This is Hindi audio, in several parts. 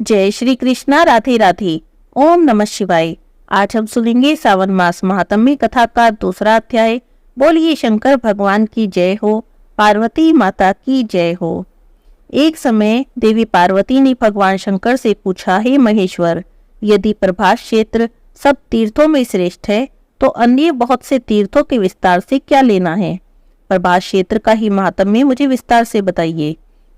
जय श्री कृष्णा। राधे राधे। ओम नमः शिवाय। आज हम सुनेंगे सावन मास महात्म्य कथा का दूसरा अध्याय। बोलिए शंकर भगवान की जय हो, पार्वती माता की जय हो। एक समय देवी पार्वती ने भगवान शंकर से पूछा, हे महेश्वर, यदि प्रभास क्षेत्र सब तीर्थों में श्रेष्ठ है तो अन्य बहुत से तीर्थों के विस्तार से क्या लेना है। प्रभास क्षेत्र का ही महात्म्य मुझे विस्तार से बताइए।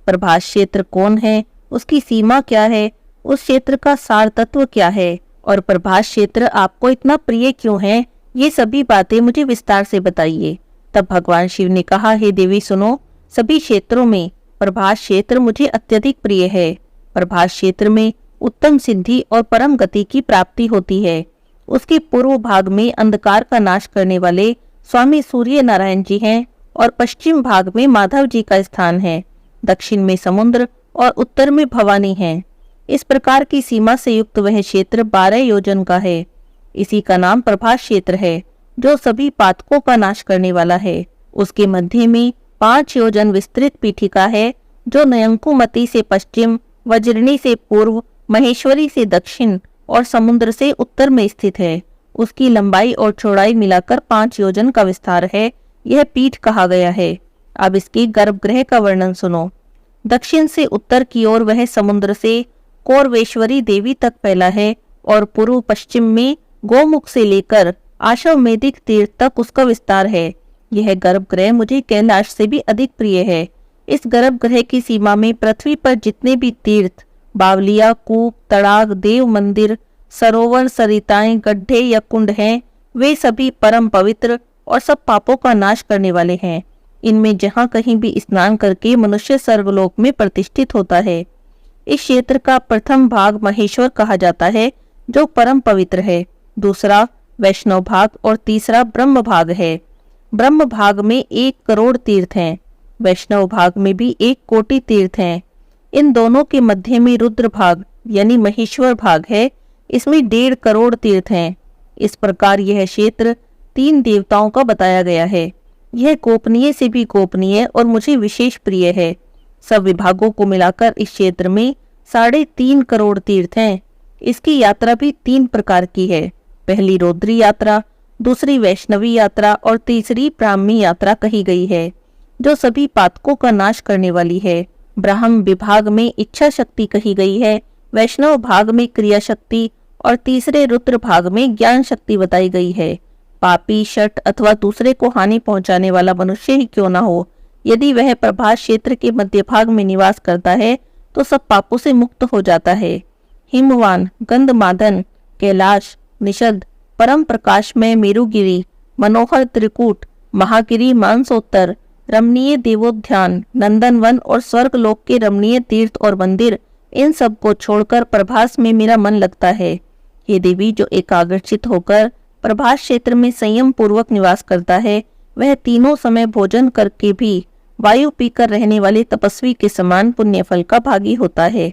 प्रभास क्षेत्र कौन है, उसकी सीमा क्या है, उस क्षेत्र का सार तत्व क्या है और प्रभास क्षेत्र आपको इतना प्रिय क्यों है, ये सभी बातें मुझे विस्तार से बताइए। तब भगवान शिव ने कहा, हे देवी सुनो, सभी क्षेत्रों में प्रभास क्षेत्र मुझे अत्यधिक प्रिय है। प्रभास क्षेत्र में उत्तम सिद्धि और परम गति की प्राप्ति होती है। उसके पूर्व भाग में अंधकार का नाश करने वाले स्वामी सूर्य नारायण जी हैं और पश्चिम भाग में माधव जी का स्थान है। दक्षिण में समुद्र और उत्तर में भवानी है। इस प्रकार की सीमा से युक्त वह क्षेत्र 12 योजन का है। इसी का नाम प्रभास क्षेत्र है, जो सभी पातकों का नाश करने वाला है। उसके मध्य में 5 योजन विस्तृत पीठिका है, जो नयंकुमती से पश्चिम, वज्रिणी से पूर्व, महेश्वरी से दक्षिण और समुद्र से उत्तर में स्थित है। उसकी लंबाई और चौड़ाई मिलाकर 5 योजन का विस्तार है। यह पीठ कहा गया है। अब इसके गर्भगृह का वर्णन सुनो। दक्षिण से उत्तर की ओर वह समुद्र से कौरवेश्वरी देवी तक फैला है और पूर्व पश्चिम में गोमुख से लेकर आशवमेधिक तीर्थ तक उसका विस्तार है। यह गर्भगृह मुझे कैलाश से भी अधिक प्रिय है। इस गर्भगृह की सीमा में पृथ्वी पर जितने भी तीर्थ, बावलिया, कूप, तड़ाग, देव मंदिर, सरोवर, सरिताएं, गड्ढे या कुंड हैं, वे सभी परम पवित्र और सब पापों का नाश करने वाले हैं। इनमें जहाँ कहीं भी स्नान करके मनुष्य स्वर्गलोक में प्रतिष्ठित होता है। इस क्षेत्र का प्रथम भाग महेश्वर कहा जाता है, जो परम पवित्र है। दूसरा वैष्णव भाग और तीसरा ब्रह्म भाग है। ब्रह्म भाग में 1 करोड़ तीर्थ हैं। वैष्णव भाग में भी 1 कोटि तीर्थ हैं। इन दोनों के मध्य में रुद्र भाग यानी महेश्वर भाग है। इसमें 1.5 करोड़ तीर्थ हैं। इस प्रकार यह क्षेत्र 3 देवताओं का बताया गया है। यह गोपनीय से भी गोपनीय और मुझे विशेष प्रिय है। सब विभागों को मिलाकर इस क्षेत्र में 3.5 करोड़ तीर्थ हैं। इसकी यात्रा भी 3 प्रकार की है। पहली रौद्री यात्रा, दूसरी वैष्णवी यात्रा और तीसरी ब्राह्मी यात्रा कही गई है, जो सभी पातकों का नाश करने वाली है। ब्राह्म विभाग में इच्छा शक्ति कही गई है, वैष्णव भाग में क्रिया शक्ति और तीसरे रुद्र भाग में ज्ञान शक्ति बताई गई है। पापी, शठ अथवा दूसरे को हानि पहुंचाने वाला मनुष्य ही क्यों ना हो, यदि वह प्रभास क्षेत्र के मध्य भाग में निवास करता है तो सब पापों से मुक्त हो जाता है। हिमवान, गंधमादन, कैलाश, निषद, परम प्रकाशमय मेरुगिरी, मनोहर त्रिकूट, महागिरी, मानसोत्तर, रमणीय देवोद्यान, नंदनवन और स्वर्गलोक के रमणीय तीर्थ और मंदिर, इन सब को छोड़कर प्रभास में मेरा मन लगता है। हे देवी, जो एकाग्रचित होकर प्रभास क्षेत्र में संयम पूर्वक निवास करता है, वह तीनों समय भोजन करके भी वायु पीकर रहने वाले तपस्वी के समान पुण्य फल का भागी होता है।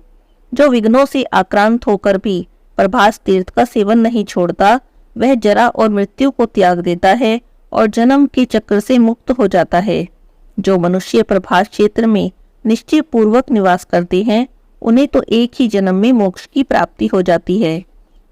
जो विघ्नों से आक्रांत होकर भी प्रभास तीर्थ का सेवन नहीं छोड़ता, वह जरा और मृत्यु को त्याग देता है और जन्म के चक्र से मुक्त हो जाता है। जो मनुष्य प्रभास क्षेत्र में निश्चय पूर्वक निवास करते हैं, उन्हें तो एक ही जन्म में मोक्ष की प्राप्ति हो जाती है।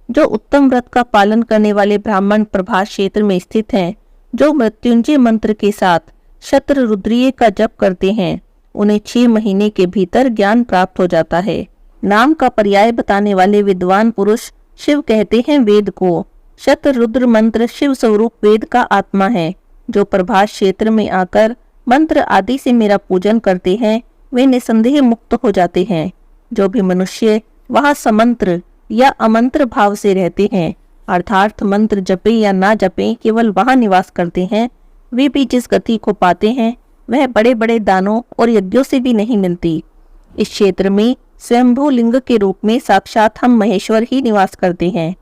जो उत्तम व्रत का पालन करने वाले ब्राह्मण प्रभास क्षेत्र में स्थित हैं, जो मृत्युंजय मंत्र के साथ शत्र रुद्रीय का जप करते हैं, उन्हें 6 महीने के भीतर ज्ञान प्राप्त हो जाता है। नाम का पर्याय बताने वाले विद्वान पुरुष शिव कहते हैं वेद को। शत्र रुद्र मंत्र शिव स्वरूप वेद का आत्मा है। जो प्रभास क्षेत्र में आकर मंत्र आदि से मेरा पूजन करते हैं, वे निसंदेह मुक्त हो जाते हैं। जो भी मनुष्य वहाँ समंत्र या अमंत्र भाव से रहते हैं, अर्थात मंत्र जपे या ना जपे केवल वहाँ निवास करते हैं, वे भी जिस गति को पाते हैं वह बड़े बड़े दानों और यज्ञों से भी नहीं मिलती। इस क्षेत्र में स्वयंभू लिंग के रूप में साक्षात हम महेश्वर ही निवास करते हैं।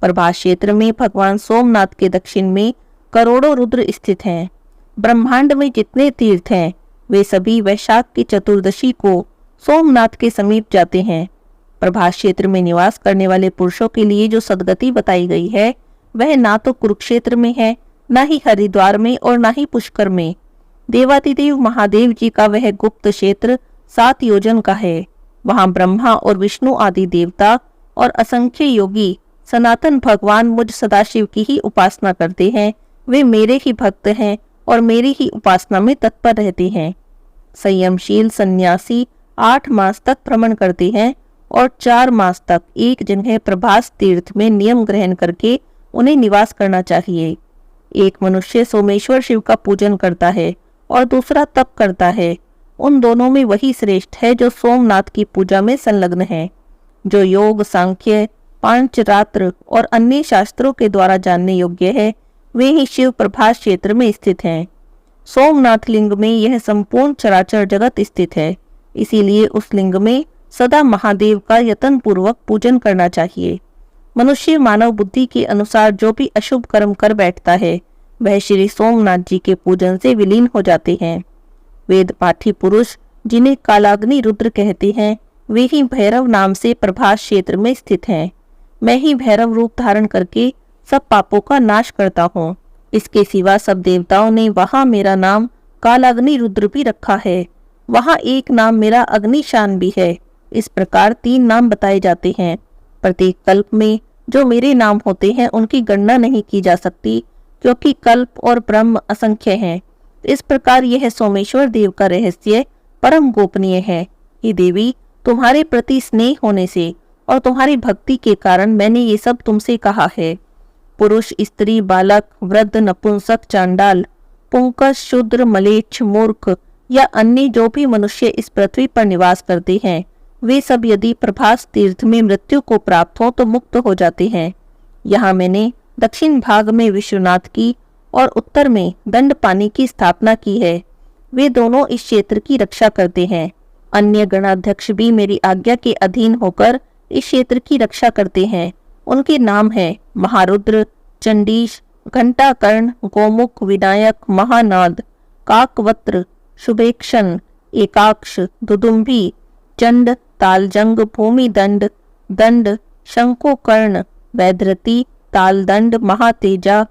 प्रभास क्षेत्र में भगवान सोमनाथ के दक्षिण में करोड़ों रुद्र स्थित हैं। ब्रह्मांड में जितने तीर्थ हैं, वे सभी वैशाख की चतुर्दशी को सोमनाथ के समीप जाते हैं। प्रभास क्षेत्र में निवास करने वाले पुरुषों के लिए जो सदगति बताई गई है, वह ना तो कुरुक्षेत्र में है, ना ही हरिद्वार में और ना ही पुष्कर में। देवादिदेव महादेव जी का वह गुप्त क्षेत्र 7 योजन का है। वहां ब्रह्मा और विष्णु आदि देवता और असंख्य योगी सनातन भगवान मुझ सदाशिव की ही उपासना करते हैं। वे मेरे ही भक्त हैं और मेरी ही उपासना में तत्पर रहते हैं। संयमशील सन्यासी 8 मास तक भ्रमण करते हैं और 4 मास तक एक जगह प्रभास तीर्थ में नियम ग्रहण करके उन्हें निवास करना चाहिए। एक मनुष्य सोमेश्वर शिव का पूजन करता है और दूसरा तप करता है। उन दोनों में वही श्रेष्ठ है जो सोमनाथ की पूजा में संलग्न है। जो योग, सांख्य, पांचरात्र और अन्य शास्त्रों के द्वारा जानने योग्य है, वे ही शिव प्रभास क्षेत्र में स्थित हैं। सोमनाथ लिंग में यह संपूर्ण चराचर जगत स्थित है, इसीलिए उस लिंग में सदा महादेव का यत्न पूर्वक पूजन करना चाहिए। मनुष्य मानव बुद्धि के अनुसार जो भी अशुभ कर्म कर बैठता है, वह श्री सोमनाथ जी के पूजन से विलीन हो जाते हैं। वेद पाठी पुरुष, जिन्हें कालाग्नि रुद्र कहते हैं, वे ही भैरव नाम से प्रभास क्षेत्र में स्थित हैं। मैं ही भैरव रूप धारण करके सब पापों का नाश करता हूँ। इसके सिवा सब देवताओं ने वहां मेरा नाम कालाग्नि रुद्र भी रखा है। वहां एक नाम मेरा अग्निशान भी है। इस प्रकार 3 नाम बताए जाते हैं। प्रत्येक कल्प में जो मेरे नाम होते हैं, उनकी गणना नहीं की जा सकती, क्योंकि कल्प और ब्रह्म असंख्य हैं। इस प्रकार यह सोमेश्वर देव का रहस्य परम गोपनीय है। हे देवी, तुम्हारे प्रति स्नेह होने से और तुम्हारी भक्ति के कारण मैंने ये सब तुमसे कहा है। पुरुष, स्त्री, बालक, वृद्ध, नपुंसक, चांडाल, पुंकस, शूद्र, मलेच्छ, मूर्ख या अन्य जो भी मनुष्य इस पृथ्वी पर निवास करते हैं, वे सब यदि प्रभास तीर्थ में मृत्यु को प्राप्त हो तो मुक्त हो जाते हैं। यहाँ मैंने दक्षिण भाग में विश्वनाथ की और उत्तर में दंडपानी की स्थापना की है। वे दोनों इस क्षेत्र की रक्षा करते हैं। अन्य गणाध्यक्ष भी मेरी आज्ञा के अधीन होकर इस क्षेत्र की रक्षा करते हैं। उनके नाम हैं महारुद्र, चंडीश, घंटाकर्ण, गोमुख, विनायक, महानाद, काकवत्र, शुभेक्षण, एकाक्ष, दुदुम्भी, चंड, तालजंग, भूमिदंड, दंड, शंकुकर्ण, वैधरती, तालदंड, महातेजा,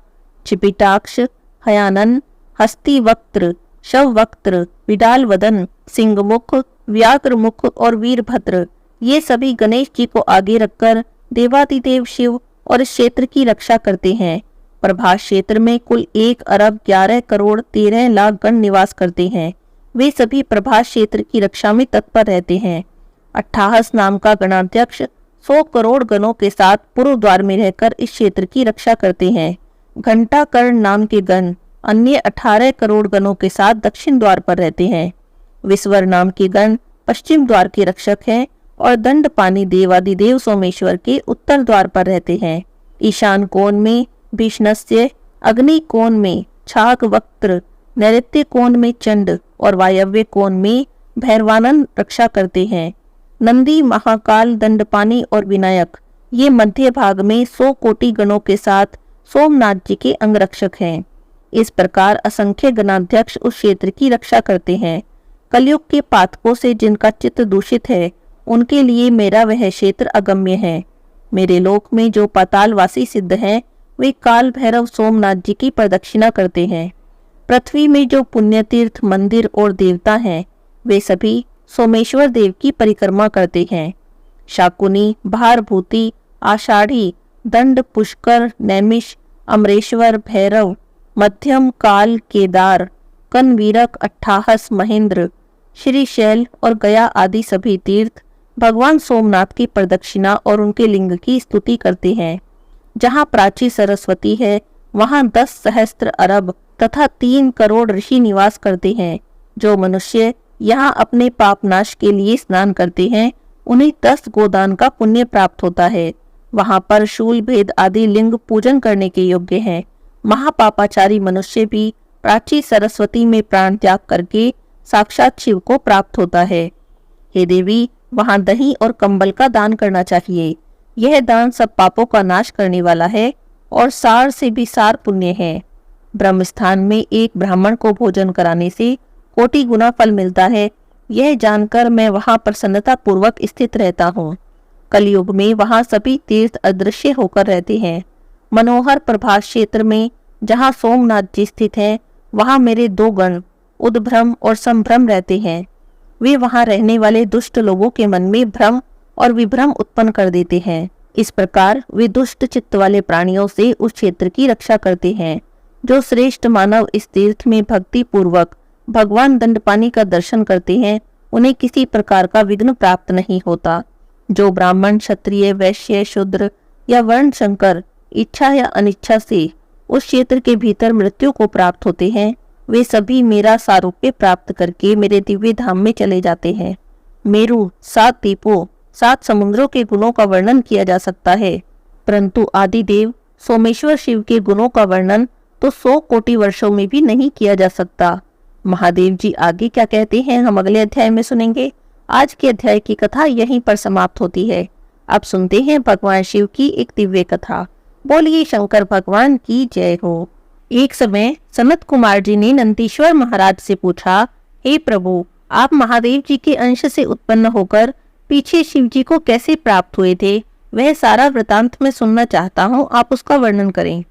चिपिटाक्ष, हयानन, हस्तिवक्त्र, शववक्त्र, विडाल वदन, सिंहमुख, व्याघ्रमुख और वीरभद्र, ये सभी गणेश जी को आगे रखकर देवादिदेव शिव और इस क्षेत्र की रक्षा करते हैं। प्रभास क्षेत्र में कुल 1 अरब 11 करोड़ 13 लाख गण निवास करते हैं। वे सभी प्रभास क्षेत्र की रक्षा में तत्पर रहते हैं। 28 नाम का गणाध्यक्ष 100 करोड़ गणों के साथ पूर्व द्वार में रहकर इस क्षेत्र की रक्षा करते हैं। घंटाकर्ण नाम के गण अन्य 18 करोड़ गणों के साथ दक्षिण द्वार पर रहते हैं। विश्वर नाम के गण पश्चिम द्वार के रक्षक हैं और दंडपानी देवादिदेव सोमेश्वर के उत्तर द्वार पर रहते हैं। ईशान कोण में भीष्णस्य, अग्नि कोण में छागवक्त्र, नैऋत्य कोण में चंड और वायव्य कोण में भैरवानंद रक्षा करते हैं। नंदी, महाकाल, दंडपानी और विनायक ये मध्य भाग में 100 कोटि गणों के साथ सोमनाथ जी के अंगरक्षक हैं। इस प्रकार असंख्य गणाध्यक्ष उस क्षेत्र की रक्षा करते हैं। कलयुग के पातकों से जिनका चित्त दूषित है, उनके लिए मेरा वह क्षेत्र अगम्य है। मेरे लोक में जो पातालवासी सिद्ध हैं, वे काल भैरव सोमनाथ जी की प्रदक्षिणा करते हैं। पृथ्वी में जो पुण्य तीर्थ, मंदिर और देवता हैं, वे सभी सोमेश्वर देव की परिक्रमा करते हैं। शाकुनी, भारभूति, आषाढ़ी, दंड, पुष्कर, नैमिष, अमरेश्वर, भैरव, मध्यम, काल, केदार, कनवीरक, अट्ठाहस, महेंद्र, श्रीशैल और गया आदि सभी तीर्थ भगवान सोमनाथ की प्रदक्षिणा और उनके लिंग की स्तुति करते हैं। जहाँ प्राची सरस्वती है, वहाँ 10 सहस्त्र अरब तथा 3 करोड़ ऋषि निवास करते हैं। जो मनुष्य यहाँ अपने पाप नाश के लिए स्नान करते हैं, उन्हें 10 गोदान का पुण्य प्राप्त होता है। वहाँ पर शूल भेद आदि लिंग पूजन करने के योग्य हैं। महापापाचारी मनुष्य भी प्राची सरस्वती में प्राण त्याग करके साक्षात शिव को प्राप्त होता है। हे देवी, वहाँ दही और कंबल का दान करना चाहिए। यह दान सब पापों का नाश करने वाला है और सार से भी सार पुण्य है। ब्रह्म स्थान में एक ब्राह्मण को भोजन कराने से कोटि गुना फल मिलता है। यह जानकर मैं वहाँ प्रसन्नता पूर्वक स्थित रहता हूँ। कलयुग में वहाँ सभी तीर्थ अदृश्य होकर रहते हैं। मनोहर प्रभास क्षेत्र में जहाँ सोमनाथ जी स्थित हैं, वहाँ मेरे 2 गण उद्भ्रम और संभ्रम रहते हैं। वे वहां रहने वाले दुष्ट लोगों के मन में भ्रम और विभ्रम उत्पन्न कर देते हैं। इस प्रकार वे दुष्ट चित्त वाले प्राणियों से उस क्षेत्र की रक्षा करते हैं। जो श्रेष्ठ मानव इस तीर्थ में भक्ति पूर्वक भगवान दंडपानी का दर्शन करते हैं, उन्हें किसी प्रकार का विघ्न प्राप्त नहीं होता। जो ब्राह्मण, क्षत्रिय, वैश्य, शूद्र या वर्ण शंकर इच्छा या अनिच्छा से उस क्षेत्र के भीतर मृत्यु को प्राप्त होते हैं, वे सभी मेरा सारूप्य प्राप्त करके मेरे दिव्य धाम में चले जाते हैं। मेरु, 7 द्वीपों, 7 समुद्रों के गुणों का वर्णन किया जा सकता है, परंतु आदिदेव सोमेश्वर शिव के गुणों का वर्णन तो 100 कोटि वर्षों में भी नहीं किया जा सकता। महादेव जी आगे क्या कहते हैं, हम अगले अध्याय में सुनेंगे। आज के अध्याय की कथा यहीं पर समाप्त होती है। अब सुनते हैं भगवान शिव की एक दिव्य कथा। बोलिए शंकर भगवान की जय हो। एक समय सनत कुमार जी ने नंदीश्वर महाराज से पूछा, हे प्रभु, आप महादेव जी के अंश से उत्पन्न होकर पीछे शिव जी को कैसे प्राप्त हुए थे? वह सारा वृतांत मैं सुनना चाहता हूँ, आप उसका वर्णन करें।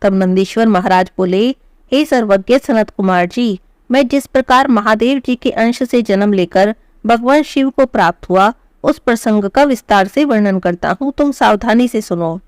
तब नंदीश्वर महाराज बोले, हे सर्वज्ञ सनत कुमार जी, मैं जिस प्रकार महादेव जी के अंश से जन्म लेकर भगवान शिव को प्राप्त हुआ, उस प्रसंग का विस्तार से वर्णन करता हूँ, तुम सावधानी से सुनो।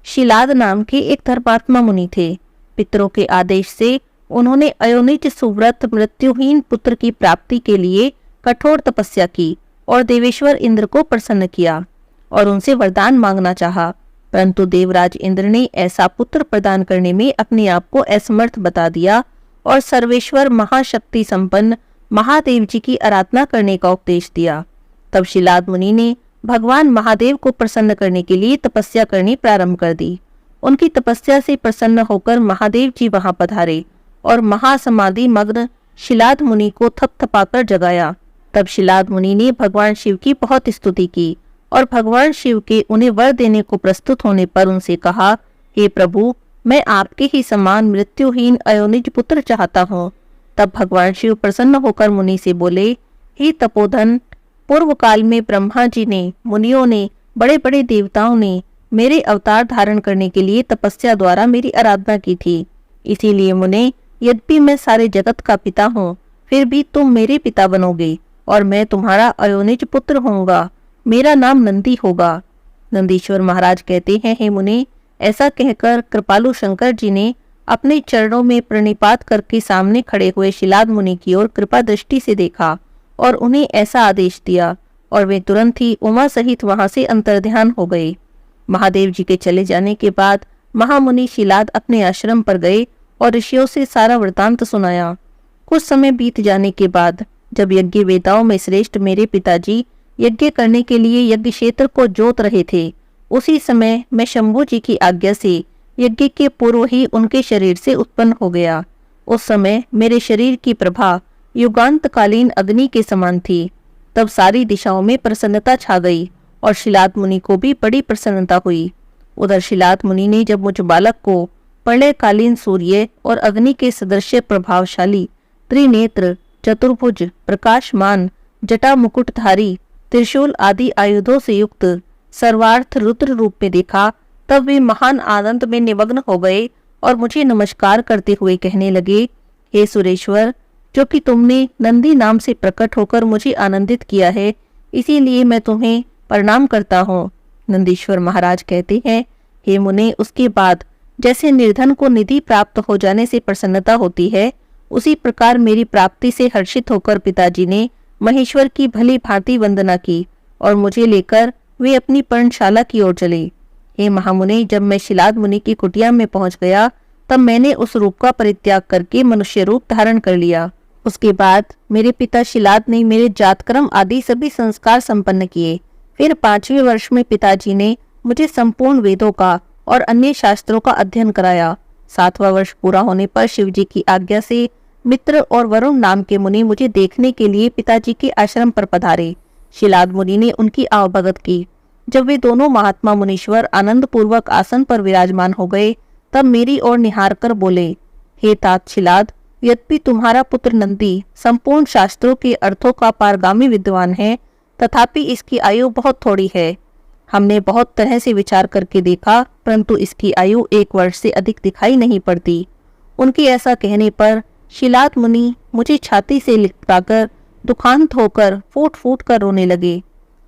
शिलाद नाम के एक धर्मात्मा मुनि थे। पितरों के आदेश से उन्होंने अयोनिज सुव्रत मृत्युहीन पुत्र की प्राप्ति के लिए कठोर तपस्या की और देवेश्वर इंद्र को प्रसन्न किया और उनसे वरदान मांगना चाहा, परंतु देवराज इंद्र ने ऐसा पुत्र प्रदान करने में अपने आप को असमर्थ बता दिया और सर्वेश्वर महाशक्ति संपन्न महादेव जी की आराधना करने का उपदेश दिया। तब शिलाद मुनि ने भगवान महादेव को प्रसन्न करने के लिए तपस्या करनी प्रारंभ कर दी। उनकी तपस्या से प्रसन्न होकर महादेव जी वहां पधारे और महासमाधि मग्न शिलाद मुनि को थपथपाकर जगाया। तब शिलाद मुनि ने भगवान शिव की बहुत स्तुति की और भगवान शिव के उन्हें वर देने को प्रस्तुत होने पर उनसे कहा, हे प्रभु, मैं आपके ही समान मृत्युहीन अयोनिज पुत्र चाहता हूँ। तब भगवान शिव प्रसन्न होकर मुनि से बोले, हे तपोधन, पूर्व काल में ब्रह्मा जी ने, मुनियों ने, बड़े बड़े देवताओं ने मेरे अवतार धारण करने के लिए तपस्या द्वारा मेरी आराधना की थी। इसीलिए मुने, यद्यपि मैं सारे जगत का पिता हूँ, फिर भी तुम मेरे पिता बनोगे और मैं तुम्हारा अयोनिज पुत्र होऊंगा। मेरा नाम नंदी होगा। नंदीश्वर महाराज कहते हैं, हे मुने, ऐसा कहकर कृपालु शंकर जी ने अपने चरणों में प्रणिपात करके सामने खड़े हुए शिलाद मुनि की ओर कृपा दृष्टि से देखा और उन्हें ऐसा आदेश दिया और वे तुरंत ही उमा सहित वहां से अंतर्ध्यान हो गए। महादेव जी के चले जाने के बाद महामुनि शिलाद अपने आश्रम पर गए और ऋषियों से सारा वृतांत सुनाया। कुछ समय बीत जाने के बाद जब यज्ञ वेदाओं में श्रेष्ठ मेरे पिताजी यज्ञ करने के लिए यज्ञ क्षेत्र को जोत रहे थे, उसी समय मैं शंभु जी की आज्ञा से यज्ञ के पूर्व ही उनके शरीर से उत्पन्न हो गया। उस समय मेरे शरीर की प्रभा युगांतकालीन अग्नि के समान थी। तब सारी दिशाओं में प्रसन्नता छा गई और शिलाद मुनि को भी बड़ी प्रसन्नता हुई। उधर शिलाद मुनि ने जब मुझ बालक को प्रलयकालीन सूर्य और अग्नि के सदृश प्रभावशाली, त्रिनेत्र, चतुर्भुज, प्रकाशमान, जटा मुकुटधारी, त्रिशूल आदि आयुधों से युक्त सर्वार्थ रुद्र रूप में देखा, तब वे महान आनंद में निमग्न हो गए और मुझे नमस्कार करते हुए कहने लगे, हे सुरेश्वर, जो कि तुमने नंदी नाम से प्रकट होकर मुझे आनंदित किया है, इसीलिए मैं तुम्हें प्रणाम करता हूँ। नंदीश्वर महाराज कहते हैं, हे मुने, उसके बाद जैसे निर्धन को निधि प्राप्त हो जाने से प्रसन्नता होती है, उसी प्रकार मेरी प्राप्ति से हर्षित होकर पिताजी ने महेश्वर की भली भांति वंदना की और मुझे लेकर वे अपनी पर्णशाला की ओर चले। हे महामुनि, जब मैं शिलाद मुनि की कुटिया में पहुंच गया, तब मैंने उस रूप का परित्याग करके मनुष्य रूप धारण कर लिया। उसके बाद मेरे पिता शिलाद ने मेरे जातक्रम आदि सभी संस्कार संपन्न किए। फिर 5वें वर्ष में पिताजी ने मुझे संपूर्ण वेदों का और अन्य शास्त्रों का अध्ययन कराया। 7वां वर्ष पूरा होने पर शिव जी की आज्ञा से मित्र और वरुण नाम के मुनि मुझे देखने के लिए पिताजी के आश्रम पर पधारे। शिलाद मुनि ने उनकी आवभगत की। जब वे दोनों महात्मा मुनीश्वर आनंद पूर्वक आसन पर विराजमान हो गए, तब मेरी ओर निहार कर बोले, हे तात शिलाद, यद्यपि तुम्हारा पुत्र नंदी संपूर्ण शास्त्रों के अर्थों का पारगामी विद्वान है, तथापि इसकी आयु बहुत थोड़ी है। हमने बहुत तरह से विचार करके देखा, परंतु इसकी आयु 1 वर्ष से अधिक दिखाई नहीं पड़ती। उनके ऐसा कहने पर शिलाद मुनि मुझे छाती से लिपटाकर दुखांत होकर फूट फूट कर रोने लगे।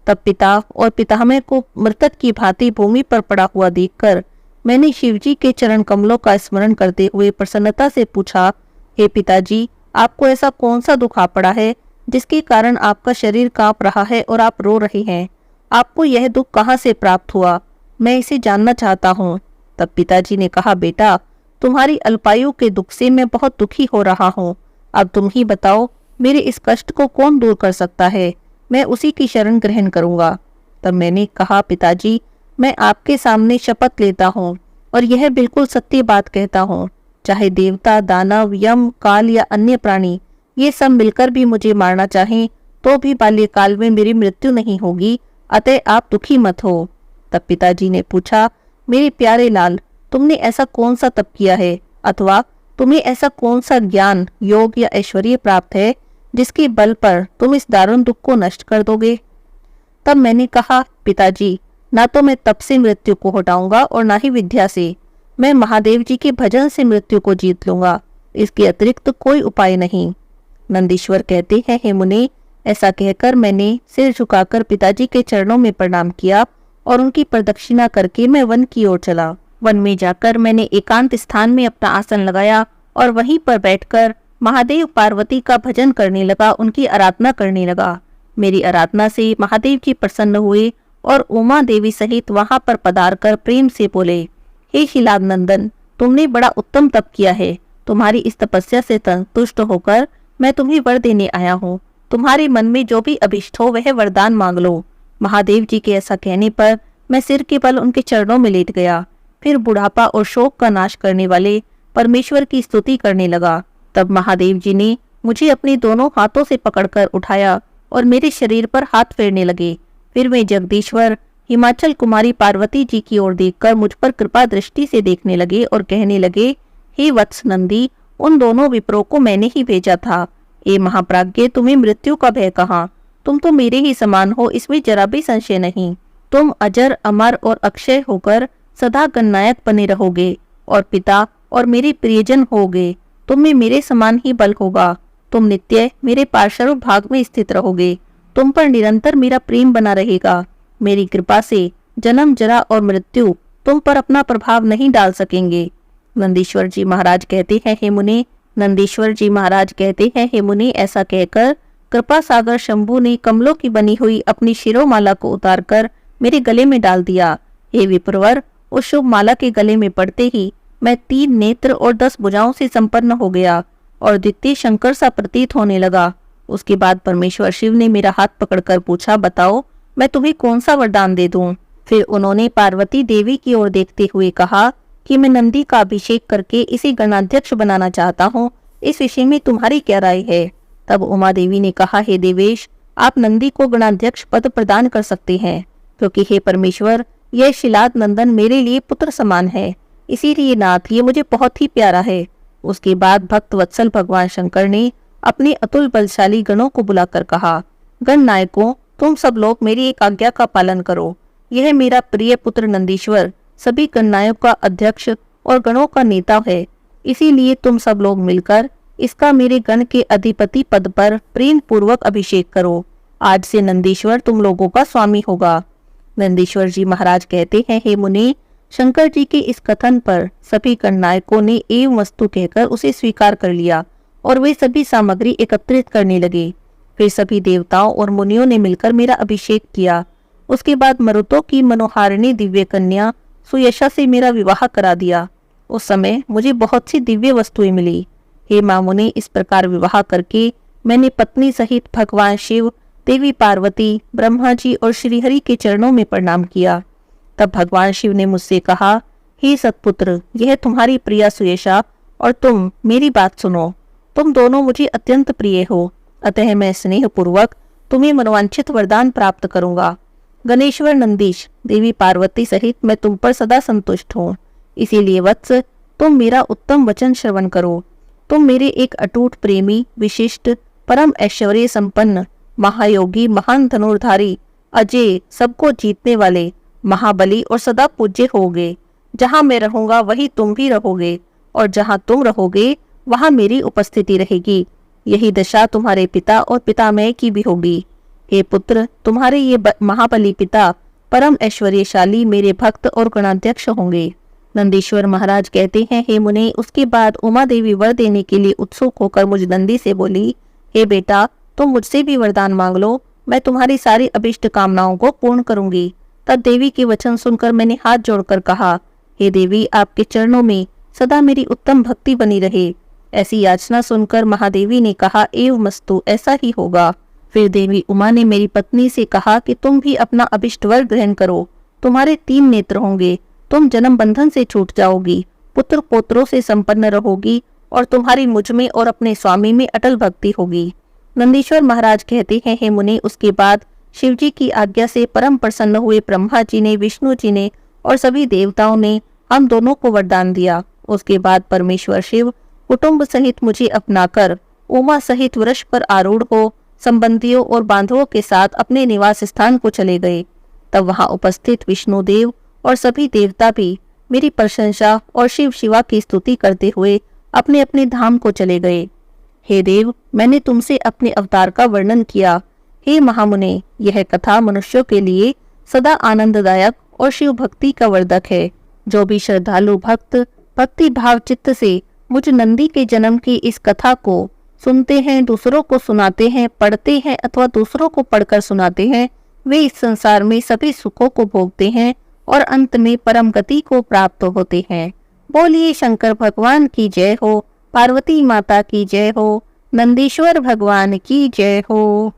तब पिता और पितामह को मृतक की भांति भूमि पर पड़ा हुआ देखकर मैंने शिवजी के चरण कमलों का स्मरण करते हुए प्रसन्नता से पूछा, हे पिताजी, आपको ऐसा कौन सा दुख आ पड़ा है जिसके कारण आपका शरीर कांप रहा है और आप रो रहे हैं? आपको यह दुख कहाँ से प्राप्त हुआ? मैं इसे जानना चाहता हूँ। तब पिताजी ने कहा, बेटा, तुम्हारी अल्पायु के दुख से मैं बहुत दुखी हो रहा हूँ। अब तुम ही बताओ, मेरे इस कष्ट को कौन दूर कर सकता है? मैं उसी की शरण ग्रहण करूंगा। तब मैंने कहा, पिताजी, मैं आपके सामने शपथ लेता हूँ और यह बिल्कुल सत्य बात कहता हूँ, चाहे देवता, दानव, यम, काल या अन्य प्राणी ये सब मिलकर भी मुझे मारना चाहें तो भी बाल्यकाल में मेरी मृत्यु नहीं होगी, अतः आप दुखी मत हो। तब पिताजी ने पूछा, मेरे प्यारे लाल, तुमने ऐसा कौन सा तप किया है अथवा तुम्हें ऐसा कौन सा ज्ञान, योग या ऐश्वर्य प्राप्त है जिसके बल पर तुम इस दारुण दुख को नष्ट कर दोगे? तब मैंने कहा, पिताजी, ना तो मैं तप से मृत्यु को हटाऊंगा और ना ही विद्या से। मैं महादेव जी के भजन से मृत्यु को जीत लूंगा, इसके अतिरिक्त कोई उपाय नहीं। नंदीश्वर कहते हैं, हे मुनि, ऐसा कहकर मैंने सिर झुकाकर पिताजी के चरणों में प्रणाम किया और उनकी प्रदक्षिणा करके मैं वन की ओर चला। वन में जाकर मैंने एकांत स्थान में अपना आसन लगाया और वहीं पर बैठकर महादेव पार्वती का भजन करने लगा, उनकी आराधना करने लगा। मेरी आराधना से महादेव जी प्रसन्न हुए और उमा देवी सहित वहां पर पधारकर प्रेम से बोले, हे शिलाद नंदन, तुमने बड़ा उत्तम तप किया है। तुम्हारी इस तपस्या से संतुष्ट होकर मैं तुम्हें वर देने आया हूँ। तुम्हारे मन में जो भी अभिष्ट हो वह वरदान मांग लो। महादेव जी के ऐसा कहने पर मैं सिर के बल उनके चरणों में लेट गया। फिर बुढ़ापा और शोक का नाश करने वाले परमेश्वर की स्तुति करने लगा। तब महादेव जी ने मुझे अपने दोनों हाथों से पकड़कर उठाया और मेरे शरीर पर हाथ फेरने लगे। फिर वे जगदीश्वर हिमाचल कुमारी पार्वती जी की ओर देखकर मुझ पर कृपा दृष्टि से देखने लगे और कहने लगे, हे वत्स नंदी, उन दोनों विप्रों को मैंने ही भेजा था। ए महाप्राज्ञ, तुम्हें मृत्यु का भय कहाँ? तुम तो मेरे ही समान हो, इसमें जरा भी संशय नहीं। तुम अजर, अमर और अक्षय होकर सदा गणनायक बने रहोगे और पिता और मेरे प्रियजन होगे। तुम में मेरे समान ही बल होगा। तुम नित्य मेरे पार्श्व भाग में स्थित रहोगे। तुम पर निरंतर मेरा प्रेम बना रहेगा। मेरी कृपा से जन्म, जरा और मृत्यु तुम पर अपना प्रभाव नहीं डाल सकेंगे। नंदीश्वर जी महाराज कहते हैं, हे मुनि, नंदीश्वर जी महाराज कहते हैं, हे मुनि, ऐसा कहकर कृपा सागर शंभु ने कमलों की बनी हुई अपनी शिरोमाला को उतारकर मेरे गले में डाल दिया। हे विप्रवर, उस शुभ माला के गले में पड़ते ही मैं 3 नेत्र और 10 भुजाओं से संपन्न हो गया और द्वितीय शंकर सा प्रतीत होने लगा। उसके बाद परमेश्वर शिव ने मेरा हाथ पकड़कर पूछा, बताओ, मैं तुम्हें कौन सा वरदान दे दूं? फिर उन्होंने पार्वती देवी की ओर देखते हुए कहा कि मैं नंदी का अभिषेक करके इसे गणाध्यक्ष बनाना चाहता हूँ। इस विषय में तुम्हारी क्या राय है? तब उमा देवी ने कहा, हे देवेश, आप नंदी को गणाध्यक्ष पद प्रदान कर सकते हैं, क्योंकि हे परमेश्वर, यह शिलाद नंदन मेरे लिए पुत्र समान है। इसीलिए नाथ, ये मुझे बहुत ही प्यारा है। उसके बाद भक्त वत्सल भगवान शंकर ने अपने अतुल बलशाली गणों को बुलाकर कहा, गण नायकों, तुम सब लोग मेरी एक आज्ञा का पालन करो। यह मेरा प्रिय पुत्र नंदीश्वर सभी गणनायक का अध्यक्ष और गणों का नेता है। इसीलिए तुम सब लोग मिलकर इसका मेरे गण के अधिपति पद पर प्रेम पूर्वक अभिषेक करो। आज से नंदीश्वर तुम लोगों का स्वामी होगा। नंदीश्वर जी महाराज कहते हैं, हे मुनि, शंकर जी के इस कथन पर सभी गणनायकों ने एवं वस्तु कहकर उसे स्वीकार कर लिया और वे सभी सामग्री एकत्रित करने लगे। फिर सभी देवताओं और मुनियों ने मिलकर मेरा अभिषेक किया। उसके बाद मरुतों की मनोहारिणी दिव्य कन्या सुयशा से मेरा विवाह करा दिया। उस समय मुझे बहुत सी दिव्य वस्तुएं मिली। हे मामुनि, इस प्रकार विवाह करके मैंने पत्नी सहित भगवान शिव, देवी पार्वती, ब्रह्मा जी और श्रीहरि के चरणों में प्रणाम किया। तब भगवान शिव ने मुझसे कहा, हे सतपुत्र, यह तुम्हारी प्रिया सुयशा और तुम मेरी बात सुनो। तुम दोनों मुझे अत्यंत प्रिय हो, अतः मैं स्नेह पूर्वक तुम्हें मनोवांछित वरदान प्राप्त करूंगा। गणेश्वर नंदीश, देवी पार्वती सहित मैं तुम पर सदा संतुष्ट हूँ। इसीलिए वत्स, तुम मेरा उत्तम वचन श्रवण करो। तुम मेरे एक अटूट प्रेमी, विशिष्ट, परम ऐश्वर्य संपन्न, महायोगी, महान धनुर्धारी, अजय, सबको जीतने वाले, महाबली और सदा पूज्य होगे। जहाँ मैं रहूंगा वहीं तुम भी रहोगे और जहाँ तुम रहोगे वहाँ मेरी उपस्थिति रहेगी। यही दशा तुम्हारे पिता और पितामह की भी होगी। हे पुत्र, तुम्हारे ये महाबली पिता परम ऐश्वर्यशाली मेरे भक्त और गणाध्यक्ष होंगे। नंदीश्वर महाराज कहते हैं, हे मुने, उसके बाद उमा देवी वर देने के लिए उत्सुक होकर मुझ नंदी से बोली, हे बेटा, तुम मुझसे भी वरदान मांग लो, मैं तुम्हारी सारी अभिष्ट कामनाओं को पूर्ण करूंगी। तब देवी के वचन सुनकर मैंने हाथ जोड़कर कहा, हे देवी, आपके चरणों में सदा मेरी उत्तम भक्ति बनी रहे। ऐसी याचना सुनकर महादेवी ने कहा, एव मस्तु, ऐसा ही होगा। फिर देवी उमा ने मेरी पत्नी से कहा कि तुम भी अपना अभिष्ट वर ग्रहण करो, तुम्हारे 3 नेत्र होंगे, तुम जन्म बंधन से छूट जाओगी, पुत्र पोत्रों से संपन्न रहोगी और तुम्हारी मुझ में और अपने स्वामी में अटल भक्ति होगी। नंदीश्वर महाराज कहते हैं, हे मुनि, उसके बाद शिवजी की आज्ञा से परम प्रसन्न हुए ब्रह्मा जी ने, विष्णु जी ने और सभी देवताओं ने हम दोनों को वरदान दिया। उसके बाद परमेश्वर शिव कुटुंब सहित मुझे अपनाकर उमा सहित वृक्ष पर आरूढ़ हो संबंधियों और बांधवों के साथ अपने निवास स्थान को चले गए। तब वहां उपस्थित विष्णु देव और सभी देवता भी मेरी प्रशंसा और शिव शिवा की स्तुति करते हुए अपने अपने धाम को चले गए। हे देव, मैंने तुमसे अपने अवतार का वर्णन किया। हे महामुने, यह कथा मनुष्यों के लिए सदा आनंददायक और शिव भक्ति का वर्धक है। जो भी श्रद्धालु भक्त भक्ति भाव चित्त से मुझ नंदी के जन्म की इस कथा को सुनते हैं, दूसरों को सुनाते हैं, पढ़ते हैं अथवा दूसरों को पढ़कर सुनाते हैं, वे इस संसार में सभी सुखों को भोगते हैं और अंत में परम गति को प्राप्त होते हैं। बोलिए शंकर भगवान की जय हो, पार्वती माता की जय हो, नंदीश्वर भगवान की जय हो।